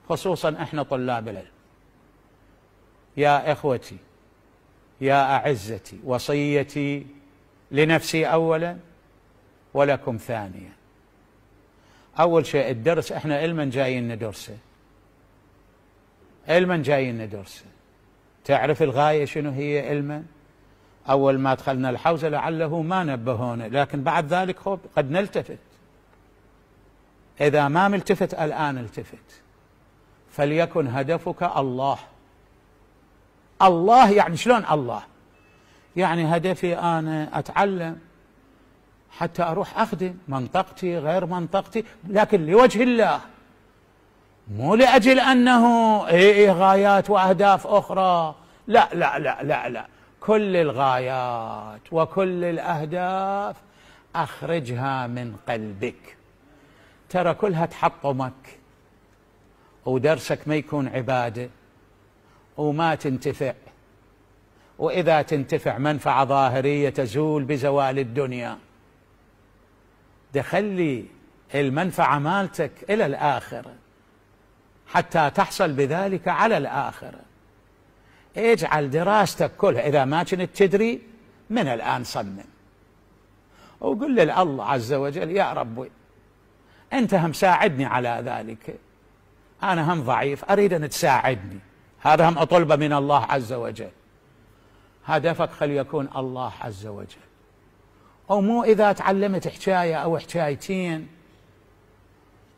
خصوصا احنا طلاب العلم. يا اخوتي، يا اعزتي، وصيتي لنفسي اولا ولكم ثانيا. اول شيء الدرس احنا علما جايين ندرسه، علما جايين ندرسه. تعرف الغايه شنو هي علما؟ اول ما دخلنا الحوزه لعله ما نبهونا، لكن بعد ذلك قد نلتفت. اذا ما ملتفت الان التفت. فليكن هدفك الله. الله يعني شلون الله؟ يعني هدفي أنا أتعلم حتى أروح أخدم منطقتي غير منطقتي، لكن لوجه الله، مو لأجل أنه غايات وأهداف أخرى. لا لا لا لا لا، كل الغايات وكل الأهداف أخرجها من قلبك. ترى كلها تحطمك ودرسك ما يكون عبادة وما تنتفع، وإذا تنتفع منفعة ظاهرية تزول بزوال الدنيا. دخلي المنفعة مالتك إلى الآخرة حتى تحصل بذلك على الآخرة. اجعل دراستك كلها، إذا ما كنت تدري من الآن صمم وقل لله عز وجل: يا ربي أنت هم ساعدني على ذلك، أنا هم ضعيف أريد أن تساعدني، هذا هم أطلبه من الله عز وجل. هدفك خل يكون الله عز وجل، أو مو إذا تعلمت حكاية أو حكايتين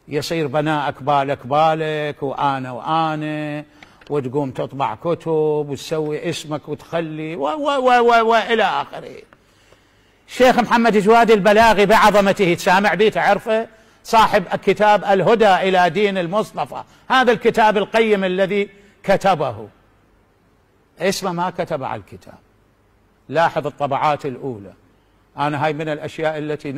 يصير بناءك بالك بالك وأنا وتقوم تطبع كتب وتسوي اسمك وتخلي وإلى آخره. الشيخ محمد جوادي البلاغي بعظمته تسامع به، تعرفه؟ صاحب كتاب الهدى إلى دين المصطفى، هذا الكتاب القيم الذي كتبه اسمه ما كتب على الكتاب. لاحظ الطبعات الأولى. أنا هاي من الأشياء التي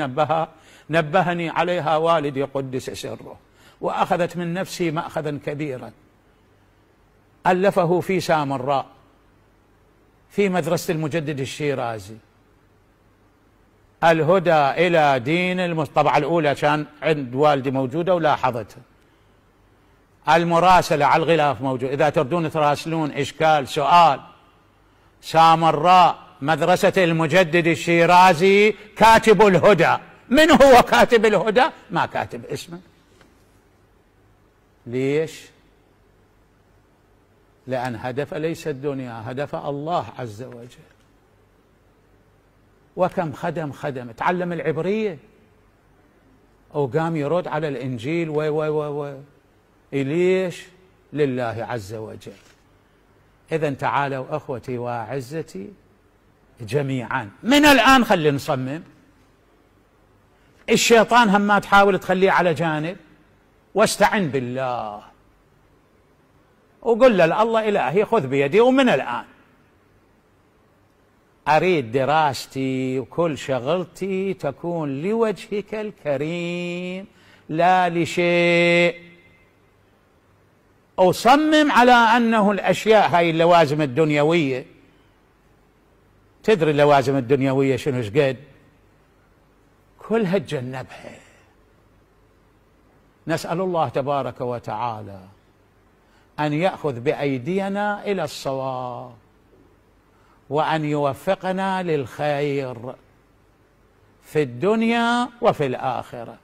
نبهني عليها والدي قدس سره، وأخذت من نفسي مأخذا كبيرا. ألفه في سامراء في مدرسة المجدد الشيرازي، الهدى إلى دين الطبعة الأولى كان عند والدي موجودة ولاحظتها. المراسلة على الغلاف موجود، إذا تردون تراسلون إشكال سؤال. سامراء مدرسة المجدد الشيرازي كاتب الهدى. من هو كاتب الهدى؟ ما كاتب اسمه. ليش؟ لأن هدف ليس الدنيا، هدف الله عز وجل. وكم خدم تعلم العبرية وقام يرد على الإنجيل ليش؟ لله عز وجل. إذن تعالوا أخوتي وأعزتي جميعا من الآن خلي نصمم. الشيطان هم ما تحاول تخليه على جانب، واستعن بالله وقل له: الله إلهي خذ بيدي، ومن الآن أريد دراستي وكل شغلتي تكون لوجهك الكريم لا لشيء. أصمم على أنه الأشياء هاي اللوازم الدنيوية، تدري اللوازم الدنيوية شنو شقد؟ كلها تجنبها. نسأل الله تبارك وتعالى أن يأخذ بأيدينا إلى الصواب، وأن يوفقنا للخير في الدنيا وفي الآخرة.